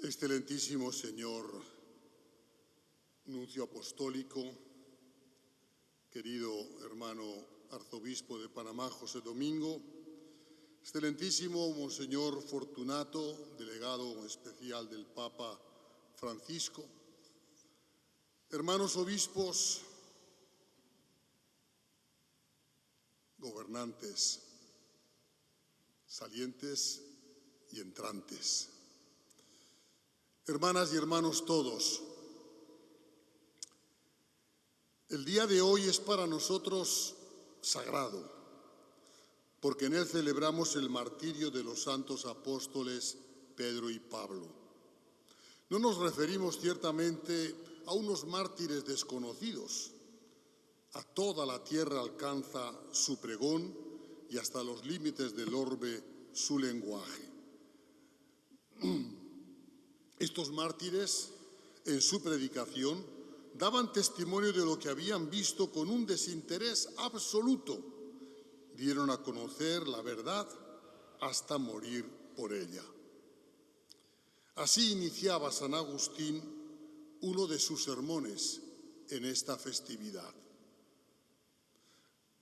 Excelentísimo señor nuncio apostólico, querido hermano arzobispo de Panamá, José Domingo, excelentísimo monseñor Fortunato, delegado especial del Papa Francisco, hermanos obispos, gobernantes, salientes y entrantes, hermanas y hermanos todos, el día de hoy es para nosotros sagrado, porque en él celebramos el martirio de los santos apóstoles Pedro y Pablo. No nos referimos ciertamente a unos mártires desconocidos. A toda la tierra alcanza su pregón y hasta los límites del orbe su lenguaje. Estos mártires, en su predicación, daban testimonio de lo que habían visto con un desinterés absoluto. Dieron a conocer la verdad hasta morir por ella. Así iniciaba San Agustín uno de sus sermones en esta festividad.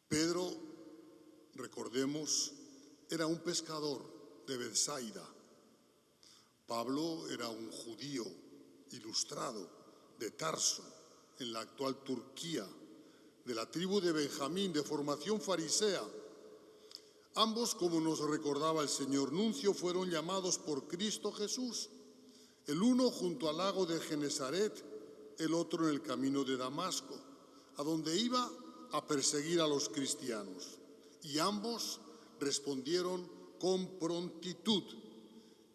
Pedro, recordemos, era un pescador de Betsaida. Pablo era un judío ilustrado de Tarso, en la actual Turquía, de la tribu de Benjamín, de formación farisea. Ambos, como nos recordaba el señor nuncio, fueron llamados por Cristo Jesús, el uno junto al lago de Genesaret, el otro en el camino de Damasco, a donde iba a perseguir a los cristianos. Y ambos respondieron con prontitud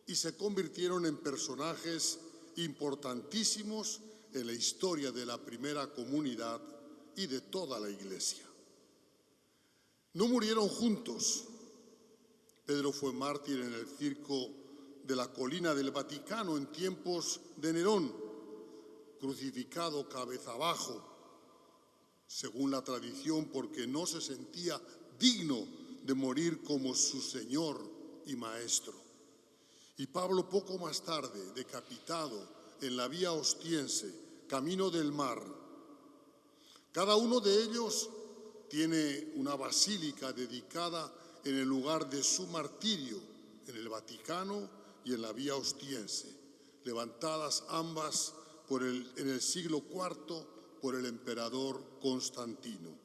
y se convirtieron en personajes importantísimos en la historia de la primera comunidad y de toda la Iglesia. No murieron juntos. Pedro fue mártir en el circo de la colina del Vaticano en tiempos de Nerón, crucificado cabeza abajo, según la tradición, porque no se sentía digno de morir como su Señor y Maestro. Y Pablo poco más tarde, decapitado en la vía Ostiense, camino del mar. Cada uno de ellos tiene una basílica dedicada en el lugar de su martirio, en el Vaticano y en la vía Ostiense, levantadas ambas en el siglo IV por el emperador Constantino.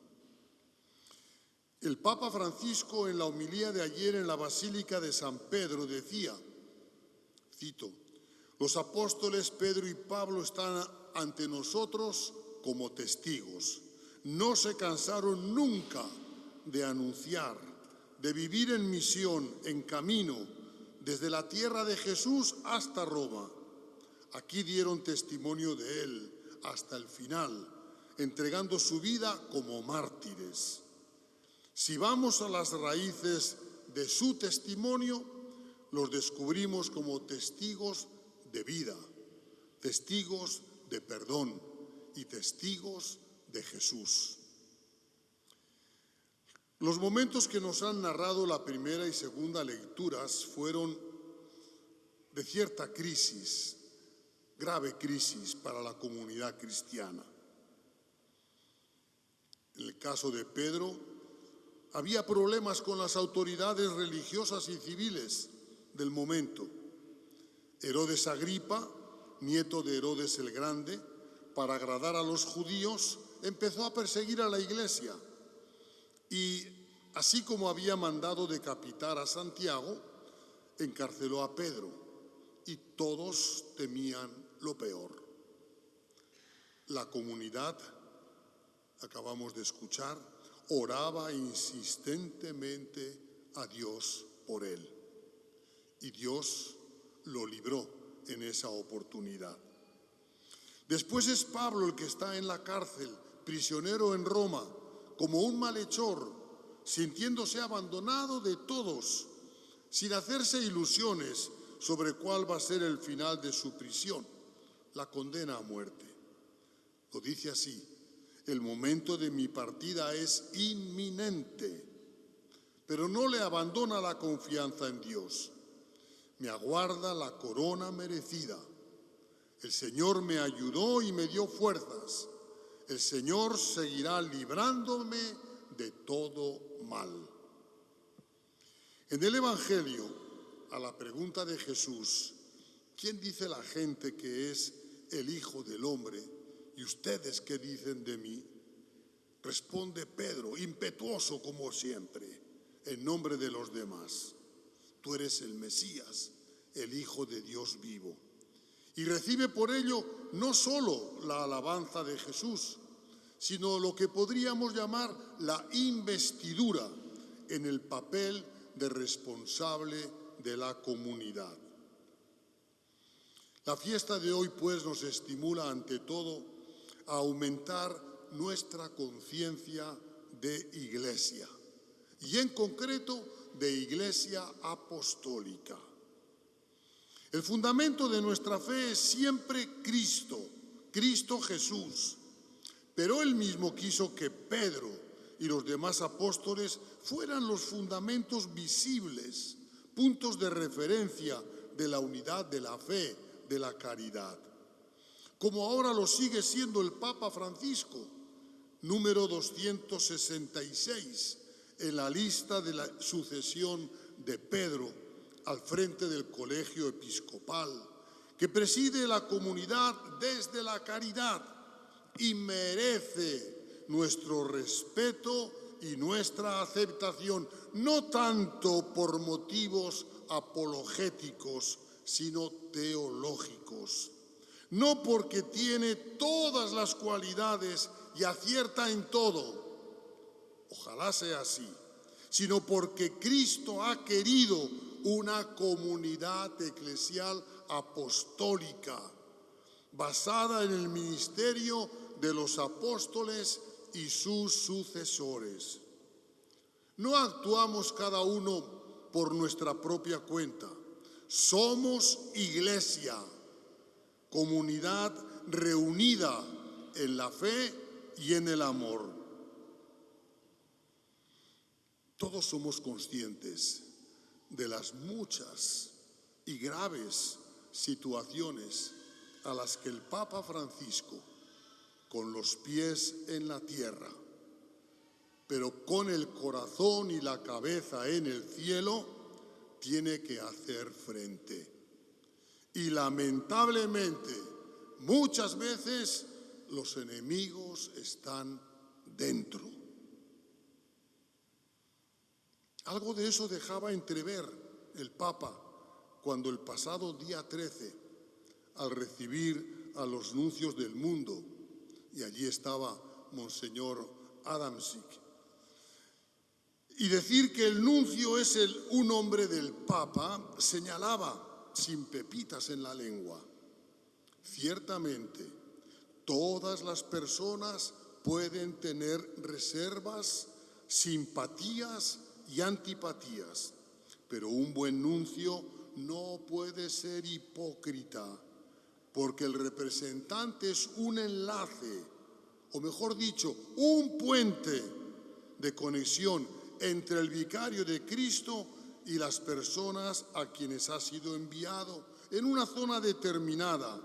El Papa Francisco, en la homilía de ayer en la Basílica de San Pedro, decía, cito, los apóstoles Pedro y Pablo están ante nosotros como testigos. No se cansaron nunca de anunciar, de vivir en misión, en camino, desde la tierra de Jesús hasta Roma. Aquí dieron testimonio de él hasta el final, entregando su vida como mártires. Si vamos a las raíces de su testimonio, los descubrimos como testigos de vida, testigos de perdón y testigos de Jesús. Los momentos que nos han narrado la primera y segunda lecturas fueron de cierta crisis, grave crisis para la comunidad cristiana. En el caso de Pedro, había problemas con las autoridades religiosas y civiles del momento. Herodes Agripa, nieto de Herodes el Grande, para agradar a los judíos, empezó a perseguir a la Iglesia y, así como había mandado decapitar a Santiago, encarceló a Pedro y todos temían lo peor. La comunidad, acabamos de escuchar, oraba insistentemente a Dios por él y Dios lo libró en esa oportunidad. Después es Pablo el que está en la cárcel, prisionero en Roma, como un malhechor, sintiéndose abandonado de todos, sin hacerse ilusiones sobre cuál va a ser el final de su prisión, la condena a muerte. Lo dice así, el momento de mi partida es inminente, pero no le abandona la confianza en Dios. Me aguarda la corona merecida, El Señor me ayudó y me dio fuerzas. El Señor seguirá librándome de todo mal. En el Evangelio, a la pregunta de Jesús, ¿quién dice la gente que es el Hijo del Hombre? ¿Y ustedes qué dicen de mí? Responde Pedro, impetuoso como siempre, en nombre de los demás: tú eres el Mesías, el Hijo de Dios vivo. Y recibe por ello no solo la alabanza de Jesús, sino lo que podríamos llamar la investidura en el papel de responsable de la comunidad. La fiesta de hoy, pues, nos estimula ante todo a aumentar nuestra conciencia de iglesia, y en concreto de iglesia apostólica. El fundamento de nuestra fe es siempre Cristo, Cristo Jesús, pero Él mismo quiso que Pedro y los demás apóstoles fueran los fundamentos visibles, puntos de referencia de la unidad de la fe, de la caridad. Como ahora lo sigue siendo el Papa Francisco, número 266 en la lista de la sucesión de Pedro al frente del colegio episcopal, que preside la comunidad desde la caridad y merece nuestro respeto y nuestra aceptación, no tanto por motivos apologéticos, sino teológicos. No porque tiene todas las cualidades y acierta en todo, ojalá sea así, sino porque Cristo ha querido una comunidad eclesial apostólica, basada en el ministerio de los apóstoles y sus sucesores. No actuamos cada uno por nuestra propia cuenta. Somos iglesia, comunidad reunida en la fe y en el amor. Todos somos conscientes de las muchas y graves situaciones a las que el Papa Francisco, con los pies en la tierra, pero con el corazón y la cabeza en el cielo, tiene que hacer frente. Y lamentablemente, muchas veces los enemigos están dentro. Algo de eso dejaba entrever el Papa cuando el pasado día 13, al recibir a los nuncios del mundo, y allí estaba Monseñor Adamczyk, y decir que el nuncio es un hombre del Papa, señalaba, sin pepitas en la lengua: ciertamente, todas las personas pueden tener reservas, simpatías y antipatías, pero un buen nuncio no puede ser hipócrita, porque el representante es un enlace, o mejor dicho, un puente de conexión entre el vicario de Cristo y las personas a quienes ha sido enviado en una zona determinada,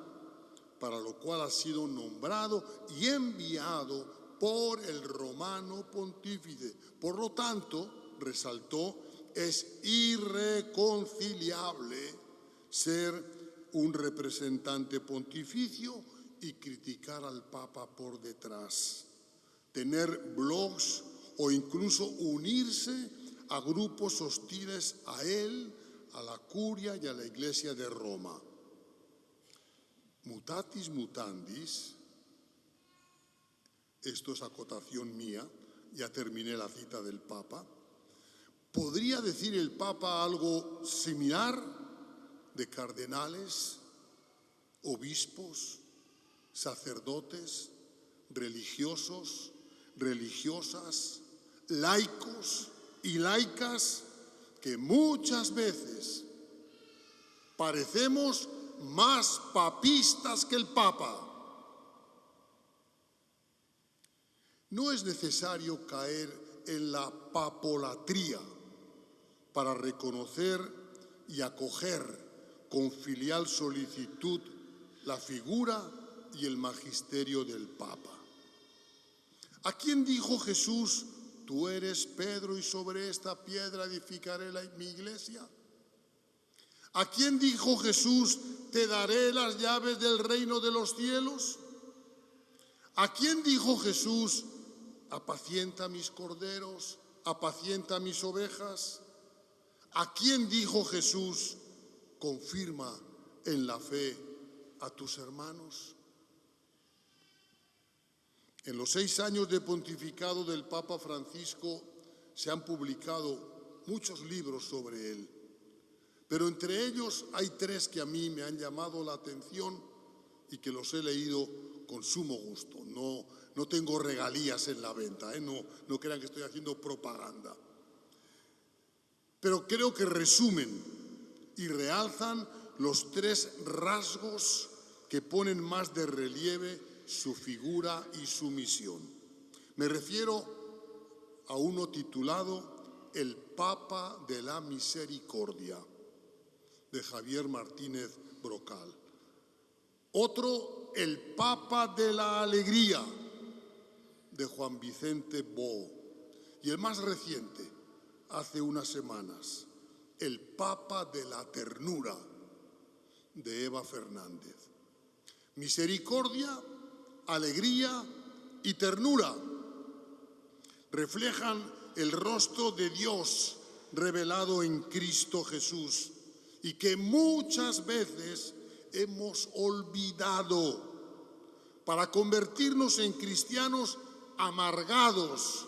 para lo cual ha sido nombrado y enviado por el romano pontífice. Por lo tanto, resaltó, es irreconciliable ser un representante pontificio y criticar al Papa por detrás, tener blogs o incluso unirse a grupos hostiles a él, a la curia y a la Iglesia de Roma. Mutatis mutandis, esto es acotación mía, ya terminé la cita del Papa. ¿Podría decir el Papa algo similar de cardenales, obispos, sacerdotes, religiosos, religiosas, laicos y laicas, que muchas veces parecemos más papistas que el Papa? No es necesario caer en la papolatría para reconocer y acoger con filial solicitud la figura y el magisterio del Papa. ¿A quién dijo Jesús: tú eres Pedro y sobre esta piedra edificaré mi iglesia? ¿A quién dijo Jesús: te daré las llaves del reino de los cielos? ¿A quién dijo Jesús: apacienta mis corderos, apacienta mis ovejas? ¿A quién dijo Jesús: confirma en la fe a tus hermanos? En los 6 años de pontificado del Papa Francisco se han publicado muchos libros sobre él, pero entre ellos hay 3 que a mí me han llamado la atención y que los he leído con sumo gusto. No tengo regalías en la venta, no crean que estoy haciendo propaganda. Pero creo que resumen y realzan los 3 rasgos que ponen más de relieve su figura y su misión. Me refiero a uno titulado El Papa de la Misericordia, de Javier Martínez Brocal. Otro, El Papa de la Alegría, de Juan Vicente Bou. Y el más reciente, hace unas semanas, El Papa de la Ternura, de Eva Fernández. Misericordia, alegría y ternura reflejan el rostro de Dios revelado en Cristo Jesús y que muchas veces hemos olvidado para convertirnos en cristianos amargados,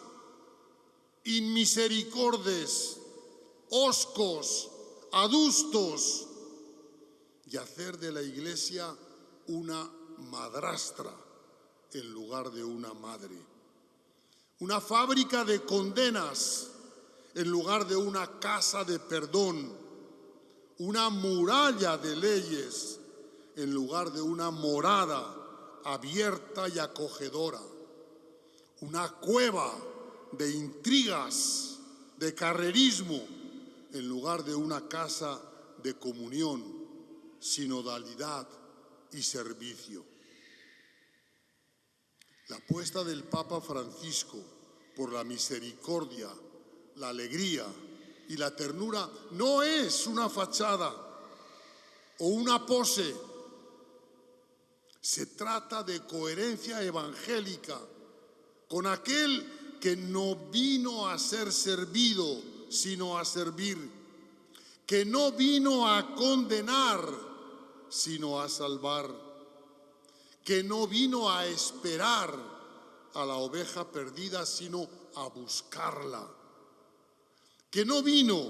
inmisericordes, hoscos, adustos y hacer de la Iglesia una madrastra en lugar de una madre, una fábrica de condenas en lugar de una casa de perdón, una muralla de leyes en lugar de una morada abierta y acogedora, una cueva de intrigas, de carrerismo, en lugar de una casa de comunión, sinodalidad y servicio. La apuesta del Papa Francisco por la misericordia, la alegría y la ternura no es una fachada o una pose. Se trata de coherencia evangélica con aquel que no vino a ser servido, sino a servir, que no vino a condenar, sino a salvar, que no vino a esperar a la oveja perdida, sino a buscarla, que no vino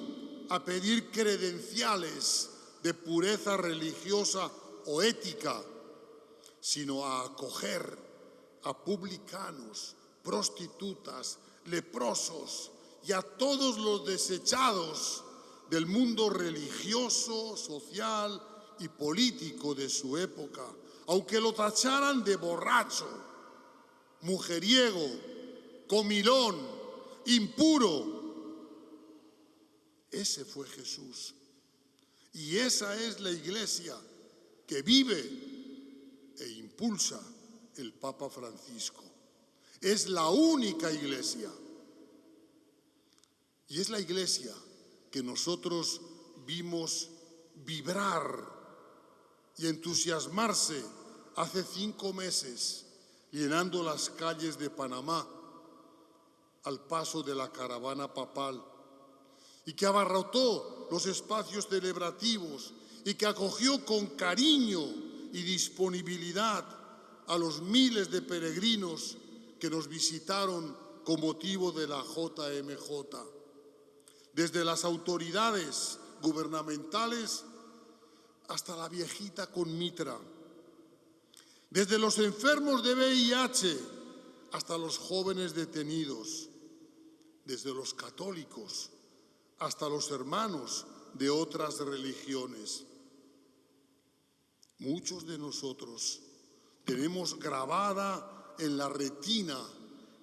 a pedir credenciales de pureza religiosa o ética, sino a acoger a publicanos, prostitutas, leprosos y a todos los desechados del mundo religioso, social y político de su época, aunque lo tacharan de borracho, mujeriego, comilón, impuro. Ese fue Jesús. Y esa es la Iglesia que vive e impulsa el Papa Francisco. Es la única Iglesia. Y es la Iglesia que nosotros vimos vibrar y entusiasmarse hace 5 meses, llenando las calles de Panamá al paso de la caravana papal, y que abarrotó los espacios celebrativos y que acogió con cariño y disponibilidad a los miles de peregrinos que nos visitaron con motivo de la JMJ. Desde las autoridades gubernamentales hasta la viejita con mitra, desde los enfermos de VIH hasta los jóvenes detenidos, desde los católicos hasta los hermanos de otras religiones. Muchos de nosotros tenemos grabada en la retina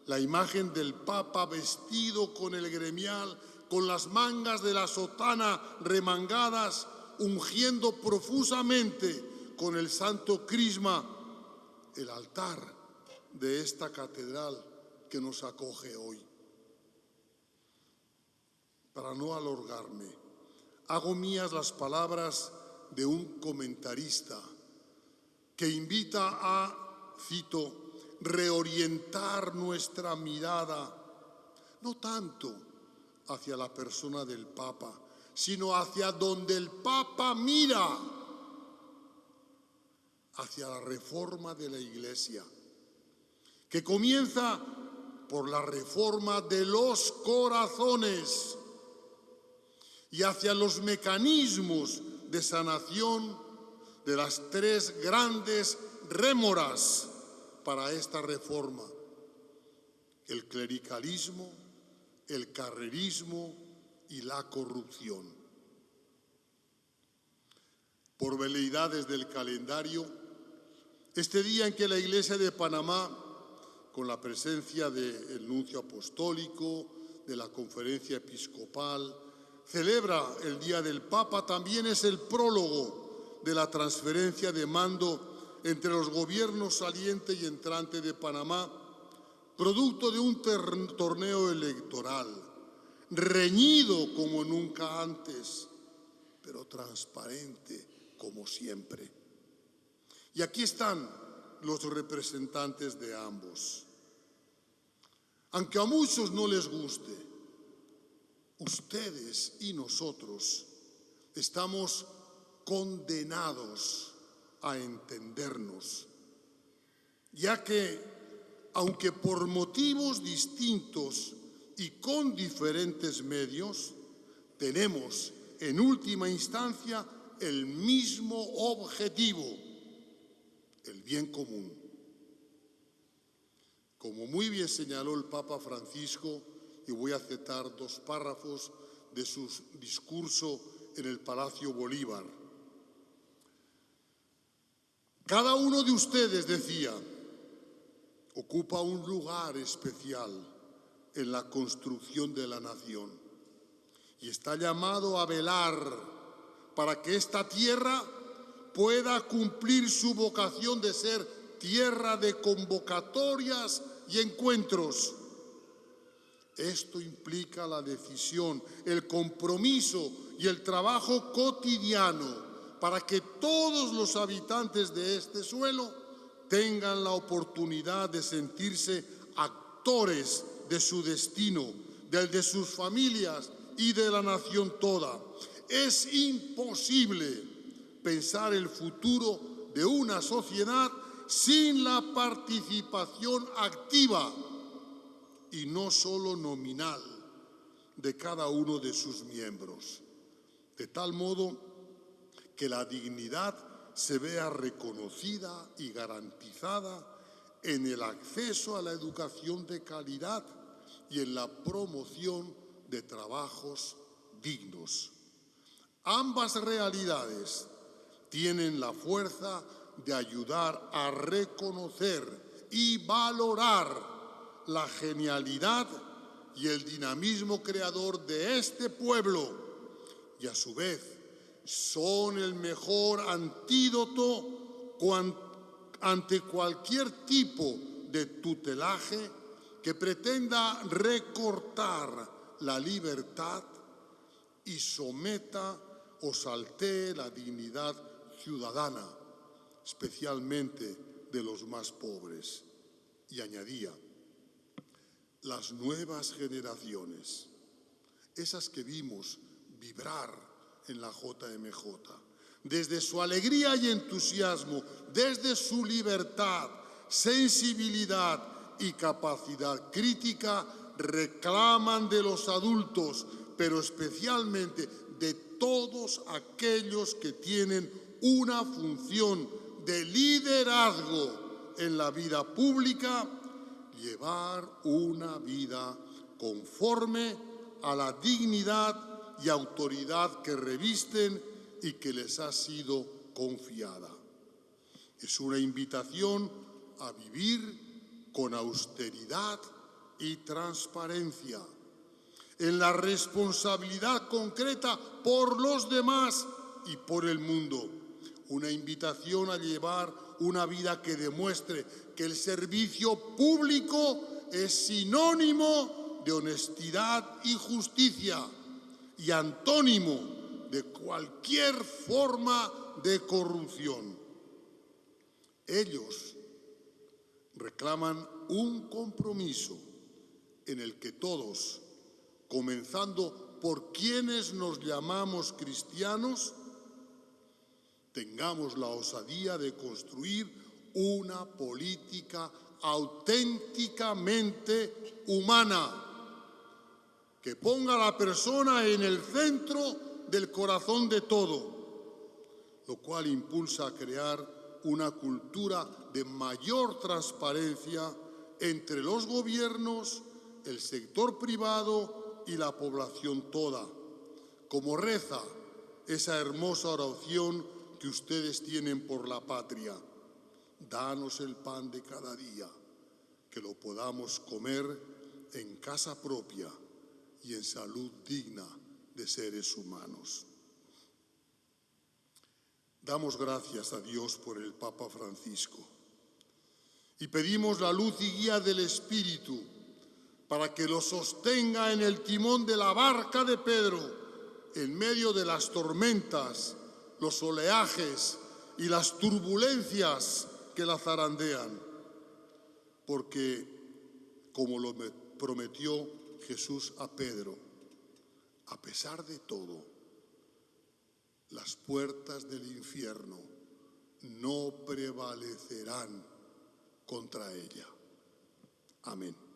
la imagen del Papa vestido con el gremial, con las mangas de la sotana remangadas, ungiendo profusamente con el Santo Crisma el altar de esta catedral que nos acoge hoy. Para no alargarme, hago mías las palabras de un comentarista que invita a, cito, reorientar nuestra mirada, no tanto hacia la persona del Papa, sino hacia donde el Papa mira, hacia la reforma de la Iglesia, que comienza por la reforma de los corazones y hacia los mecanismos de sanación de las tres grandes rémoras para esta reforma: el clericalismo, el carrerismo y la corrupción. Por veleidades del calendario, este día en que la Iglesia de Panamá, con la presencia del nuncio apostólico, de la conferencia episcopal, celebra el Día del Papa, también es el prólogo de la transferencia de mando entre los gobiernos saliente y entrante de Panamá, producto de un torneo electoral, reñido como nunca antes, pero transparente como siempre. Y aquí están los representantes de ambos. Aunque a muchos no les guste, ustedes y nosotros estamos condenados a entendernos, ya que, aunque por motivos distintos y con diferentes medios, tenemos en última instancia el mismo objetivo: el bien común. Como muy bien señaló el Papa Francisco, y voy a citar dos párrafos de su discurso en el Palacio Bolívar. Cada uno de ustedes, decía, ocupa un lugar especial en la construcción de la nación y está llamado a velar para que esta tierra pueda cumplir su vocación de ser tierra de convocatorias y encuentros. Esto implica la decisión, el compromiso y el trabajo cotidiano para que todos los habitantes de este suelo tengan la oportunidad de sentirse actores de su destino, del de sus familias y de la nación toda. Es imposible pensar el futuro de una sociedad sin la participación activa y no solo nominal de cada uno de sus miembros, de tal modo que la dignidad se vea reconocida y garantizada en el acceso a la educación de calidad y en la promoción de trabajos dignos. Ambas realidades tienen la fuerza de ayudar a reconocer y valorar la genialidad y el dinamismo creador de este pueblo, y a su vez son el mejor antídoto ante cualquier tipo de tutelaje que pretenda recortar la libertad y someta o saltee la dignidad ciudadana, especialmente de los más pobres. Y añadía: las nuevas generaciones, esas que vimos vibrar en la JMJ, desde su alegría y entusiasmo, desde su libertad, sensibilidad y capacidad crítica, reclaman de los adultos, pero especialmente de todos aquellos que tienen una función de liderazgo en la vida pública, llevar una vida conforme a la dignidad y autoridad que revisten y que les ha sido confiada. Es una invitación a vivir con austeridad y transparencia, en la responsabilidad concreta por los demás y por el mundo. una invitación a llevar una vida que demuestre que el servicio público es sinónimo de honestidad y justicia y antónimo de cualquier forma de corrupción. Ellos reclaman un compromiso en el que todos, comenzando por quienes nos llamamos cristianos, tengamos la osadía de construir una política auténticamente humana, que ponga a la persona en el centro del corazón de todo, lo cual impulsa a crear una cultura de mayor transparencia entre los gobiernos, el sector privado y la población toda, como reza esa hermosa oración que ustedes tienen por la patria. Danos el pan de cada día, que lo podamos comer en casa propia y en salud digna de seres humanos. Damos gracias a Dios por el Papa Francisco y pedimos la luz y guía del Espíritu para que lo sostenga en el timón de la barca de Pedro en medio de las tormentas, los oleajes y las turbulencias que la zarandean, porque, como lo prometió Jesús a Pedro, a pesar de todo, las puertas del infierno no prevalecerán contra ella. Amén.